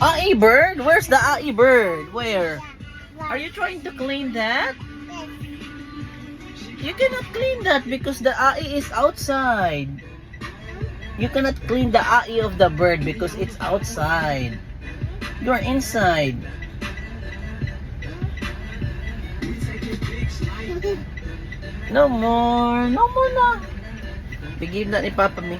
AI bird? Where's the AI bird? Where? Are you trying to clean that? You cannot clean that because the AI is outside. You cannot clean the AI of the bird because it's outside. You're inside. No more. No more na. Bigyan na ni Papa mi.